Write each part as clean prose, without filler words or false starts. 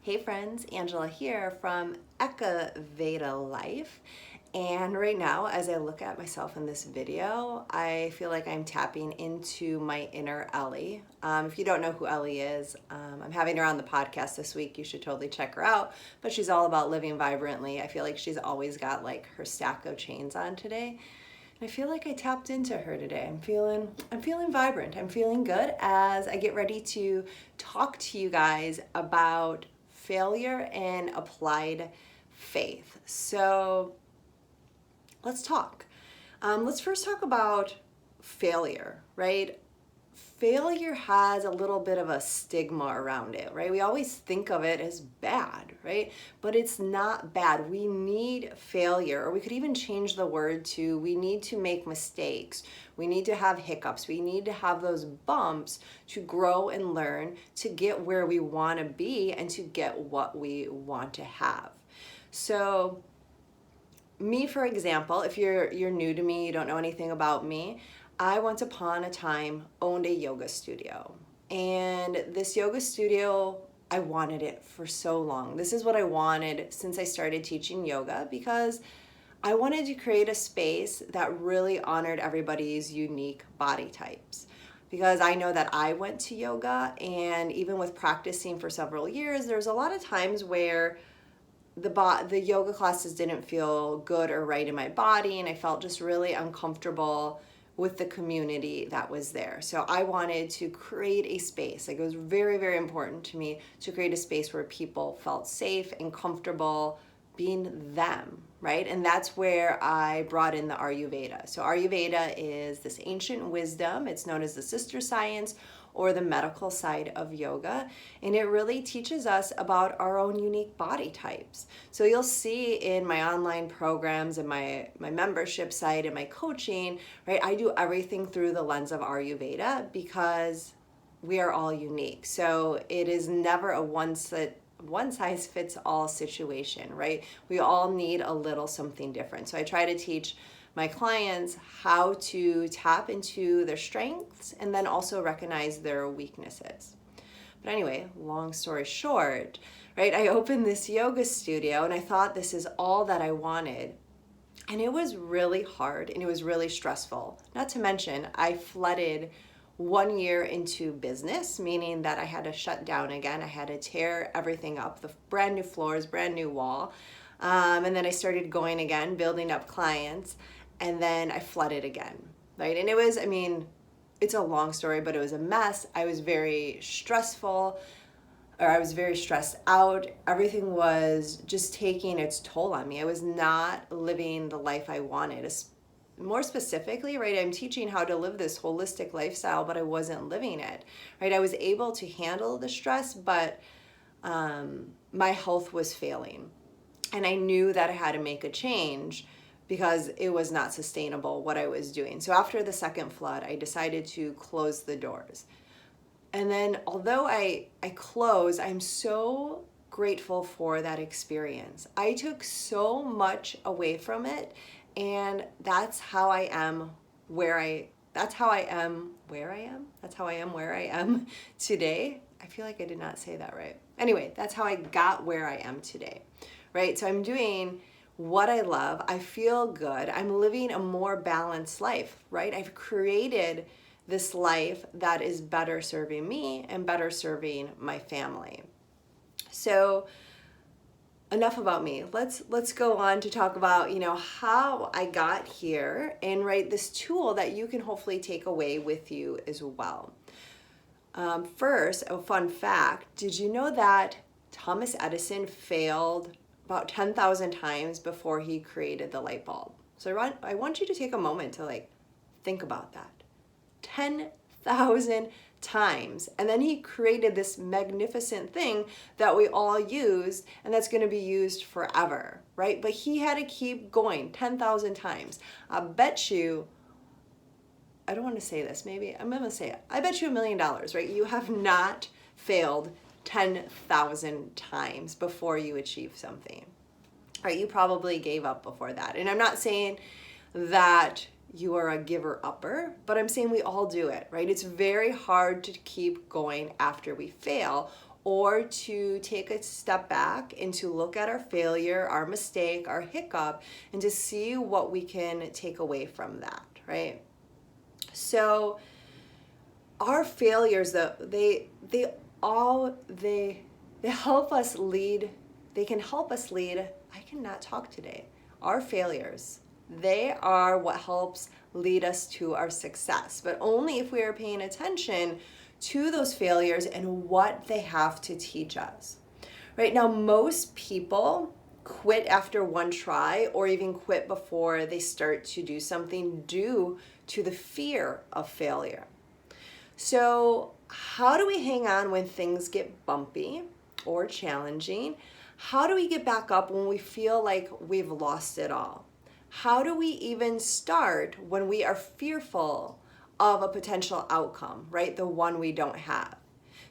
Hey friends, Angela here from Ekaveda Life. And right now, as I look at myself in this video, I feel like I'm tapping into my inner Ellie. If you don't know who Ellie is, I'm having her on the podcast this week. You should totally check her out. But she's all about living vibrantly. I feel like she's always got like her stack of chains on today. I feel like I tapped into her today. I'm feeling vibrant. I'm feeling good as I get ready to talk to you guys about failure and applied faith. So let's talk. Let's first talk about failure, right? Failure has a little bit of a stigma around it, right? We always think of it as bad, right? But it's not bad. We need failure, or we could even change the word to we need to make mistakes. We need to have hiccups. We need to have those bumps to grow and learn to get where we want to be and to get what we want to have. So me, for example, if you're new to me, you don't know anything about me, I once upon a time owned a yoga studio. And this yoga studio, I wanted it for so long. This is what I wanted since I started teaching yoga, because I wanted to create a space that really honored everybody's unique body types. Because I know that I went to yoga, and even with practicing for several years, there's a lot of times where the yoga classes didn't feel good or right in my body, and I felt just really uncomfortable with the community that was there. So I wanted to create a space. Like, it was very, very important to me to create a space where people felt safe and comfortable being them, right? And that's where I brought in the Ayurveda. So Ayurveda is this ancient wisdom. It's known as the sister science or the medical side of yoga. And it really teaches us about our own unique body types. So you'll see in my online programs and my membership site and my coaching, right, I do everything through the lens of Ayurveda because we are all unique. So it is never a one size fits all situation, right? We all need a little something different. So I try to teach my clients how to tap into their strengths and then also recognize their weaknesses. But anyway, long story short, right, I opened this yoga studio and I thought this is all that I wanted. And it was really hard and it was really stressful. Not to mention, I flooded 1 year into business, meaning that I had to shut down again. I had to tear everything up, the brand new floors, brand new wall. And then I started going again, building up clients. And then I flooded again, right? And it was, it's a long story, but it was a mess. I was very stressful, or I was very stressed out. Everything was just taking its toll on me. I was not living the life I wanted. More specifically, right, I'm teaching how to live this holistic lifestyle, but I wasn't living it, right? I was able to handle the stress, but my health was failing. And I knew that I had to make a change because it was not sustainable what I was doing. So after the second flood, I decided to close the doors. And then although I closed, I'm so grateful for that experience. I took so much away from it, and that's how I am where I am today. I feel like I did not say that right. Anyway, that's how I got where I am today, right? So I'm doing what I love. I feel good. I'm living a more balanced life, right? I've created this life that is better serving me and better serving my family. So enough about me. Let's go on to talk about, how I got here and write this tool that you can hopefully take away with you as well. First, a fun fact. Did you know that Thomas Edison failed about 10,000 times before he created the light bulb? So I want you to take a moment to think about that. 10,000 times. And then he created this magnificent thing that we all use and that's going to be used forever, right? But he had to keep going 10,000 times. I bet you, I don't want to say this, maybe I'm going to say it. I bet you $1 million, right? You have not failed 10,000 times before you achieve something, right? You probably gave up before that. And I'm not saying that you are a giver-upper, but I'm saying we all do it, right? It's very hard to keep going after we fail, or to take a step back and to look at our failure, our mistake, our hiccup, and to see what we can take away from that, right? So our failures, though, they help us lead. They can help us lead. I cannot talk today. Our failures, they are what helps lead us to our success, but only if we are paying attention to those failures and what they have to teach us. Right now, most people quit after one try or even quit before they start to do something due to the fear of failure. So how do we hang on when things get bumpy or challenging? How do we get back up when we feel like we've lost it all? How do we even start when we are fearful of a potential outcome, right? The one we don't have.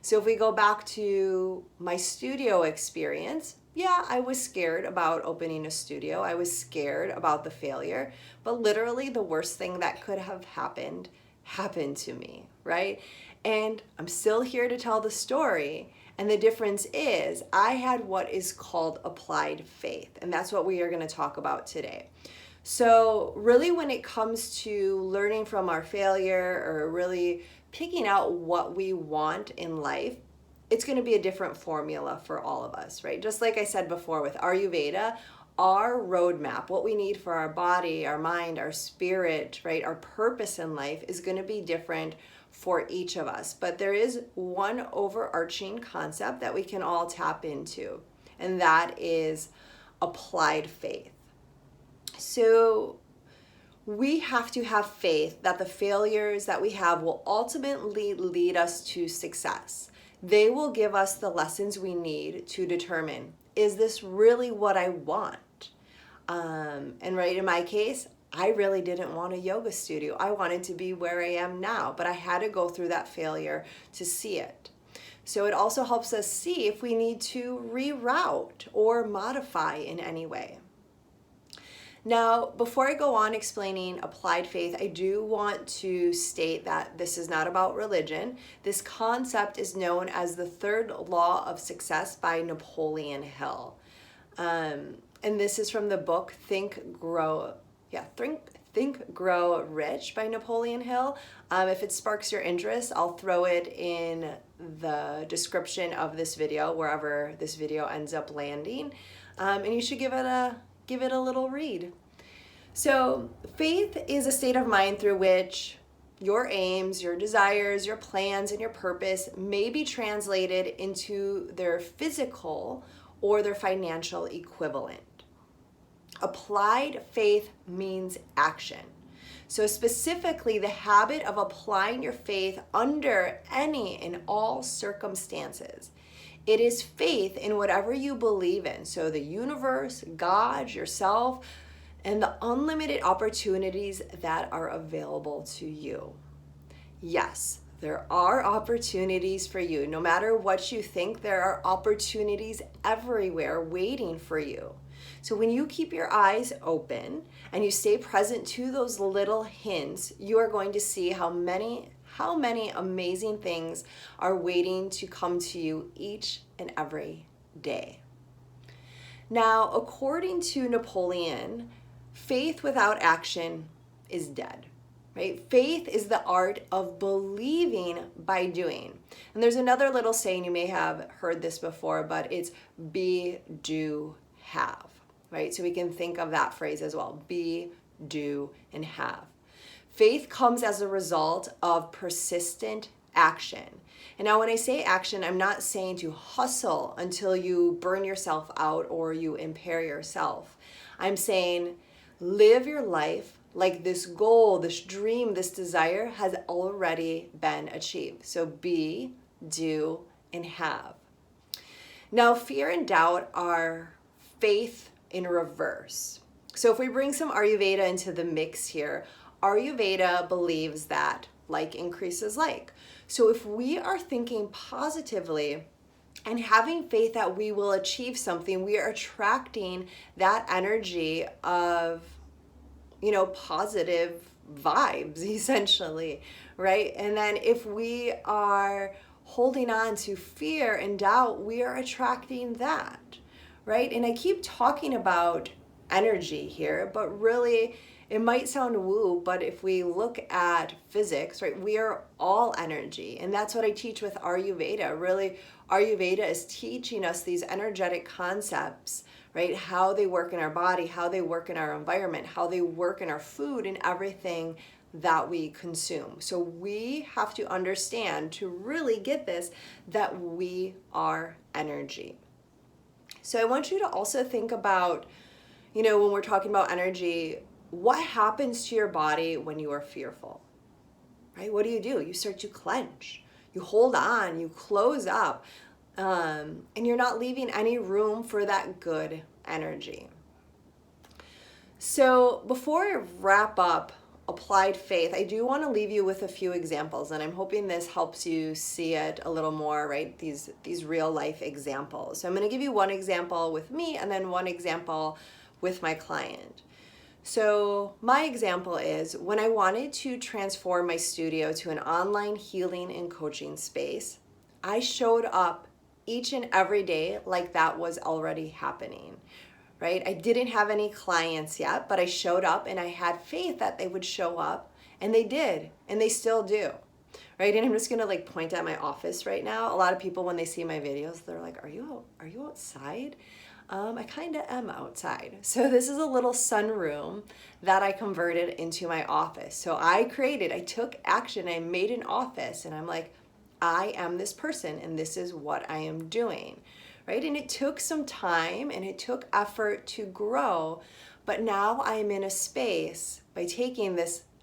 So if we go back to my studio experience, yeah, I was scared about opening a studio. I was scared about the failure, but literally the worst thing that could have happened to me, right? And I'm still here to tell the story. And the difference is I had what is called applied faith. And that's what we are going to talk about today. So really when it comes to learning from our failure or really picking out what we want in life, it's going to be a different formula for all of us, right? Just like I said before with Ayurveda, our roadmap, what we need for our body, our mind, our spirit, right? Our purpose in life is going to be different for each of us. But there is one overarching concept that we can all tap into, and that is applied faith. So we have to have faith that the failures that we have will ultimately lead us to success. They will give us the lessons we need to determine, is this really what I want? And right in my case, I really didn't want a yoga studio. I wanted to be where I am now, but I had to go through that failure to see it. So it also helps us see if we need to reroute or modify in any way. Now, before I go on explaining applied faith, I do want to state that this is not about religion. This concept is known as the third law of success by Napoleon Hill. And this is from the book Think, Grow Rich by Napoleon Hill. If it sparks your interest, I'll throw it in the description of this video, wherever this video ends up landing. And you should give it a little read. So faith is a state of mind through which your aims, your desires, your plans, and your purpose may be translated into their physical or their financial equivalent. Applied faith means action. So specifically, the habit of applying your faith under any and all circumstances. It is faith in whatever you believe in. So the universe, God, yourself, and the unlimited opportunities that are available to you. Yes, there are opportunities for you. No matter what you think, there are opportunities everywhere waiting for you. So when you keep your eyes open and you stay present to those little hints, you are going to see how many amazing things are waiting to come to you each and every day. Now, according to Napoleon, faith without action is dead, right? Faith is the art of believing by doing. And there's another little saying, you may have heard this before, but it's be, do, have, right? So we can think of that phrase as well, be, do, and have. Faith comes as a result of persistent action. And now when I say action, I'm not saying to hustle until you burn yourself out or you impair yourself. I'm saying live your life like this goal, this dream, this desire has already been achieved. So be, do, and have. Now, fear and doubt are faith in reverse. So if we bring some Ayurveda into the mix here, Ayurveda believes that like increases like. So if we are thinking positively and having faith that we will achieve something, we are attracting that energy of, positive vibes, essentially, right? And then if we are holding on to fear and doubt, we are attracting that, right? And I keep talking about energy here, but really it might sound woo, but if we look at physics, right, we are all energy. And that's what I teach with Ayurveda. Really, Ayurveda is teaching us these energetic concepts, right? How they work in our body, how they work in our environment, how they work in our food and everything that we consume. So we have to understand, to really get this, that we are energy. So I want you to also think about, when we're talking about energy, what happens to your body when you are fearful, right? What do? You start to clench, you hold on, you close up, and you're not leaving any room for that good energy. So before I wrap up applied faith, I do want to leave you with a few examples, and I'm hoping this helps you see it a little more, right? These real life examples. So I'm going to give you one example with me and then one example with my client. So my example is when I wanted to transform my studio to an online healing and coaching space, I showed up each and every day like that was already happening, right? I didn't have any clients yet, but I showed up and I had faith that they would show up, and they did, and they still do, right? And I'm just gonna point at my office right now. A lot of people, when they see my videos, they're like, are you outside? I kind of am outside. So this is a little sunroom that I converted into my office. So I took action, I made an office, and I'm like, I am this person and this is what I am doing, right? And it took some time and it took effort to grow, but now I am in a space by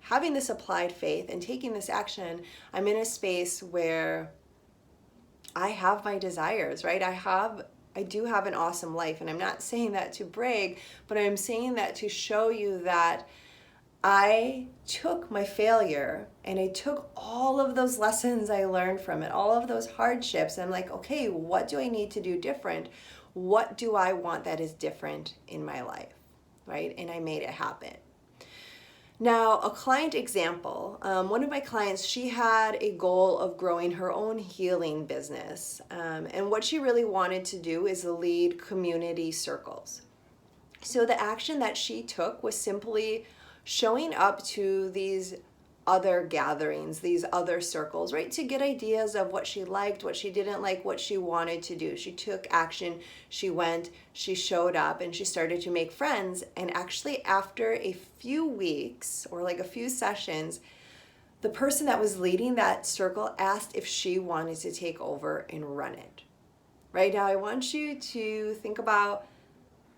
having this applied faith and taking this action, I'm in a space where I have my desires, right? I do have an awesome life, and I'm not saying that to brag, but I'm saying that to show you that I took my failure and I took all of those lessons I learned from it, all of those hardships, and I'm like, okay, what do I need to do different? What do I want that is different in my life, right? And I made it happen. Now, a client example, one of my clients, she had a goal of growing her own healing business. And what she really wanted to do is lead community circles. So the action that she took was simply showing up to these other gatherings, these other circles, right? To get ideas of what she liked, what she didn't like, what she wanted to do. She took action, she went, she showed up, and she started to make friends. And actually after a few weeks or a few sessions, the person that was leading that circle asked if she wanted to take over and run it. Right now, I want you to think about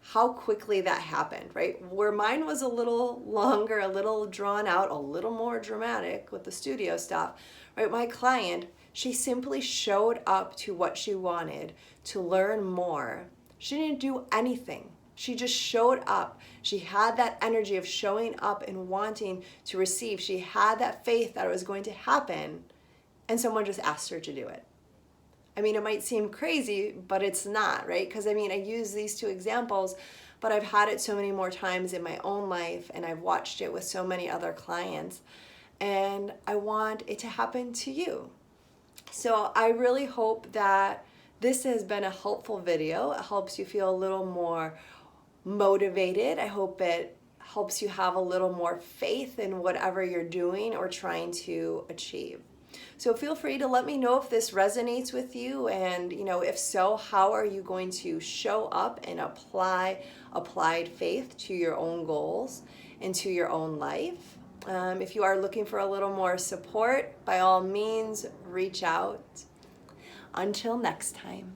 how quickly that happened, right? Where mine was a little longer, a little drawn out, a little more dramatic with the studio stuff, right? My client, she simply showed up to what she wanted, to learn more. She didn't do anything. She just showed up. She had that energy of showing up and wanting to receive. She had that faith that it was going to happen, and someone just asked her to do it. I mean, it might seem crazy, but it's not, right? Because I use these two examples, but I've had it so many more times in my own life, and I've watched it with so many other clients, and I want it to happen to you. So I really hope that this has been a helpful video. It helps you feel a little more motivated. I hope it helps you have a little more faith in whatever you're doing or trying to achieve. So feel free to let me know if this resonates with you, and if so, how are you going to show up and apply applied faith to your own goals and to your own life. If you are looking for a little more support, by all means, reach out. Until next time.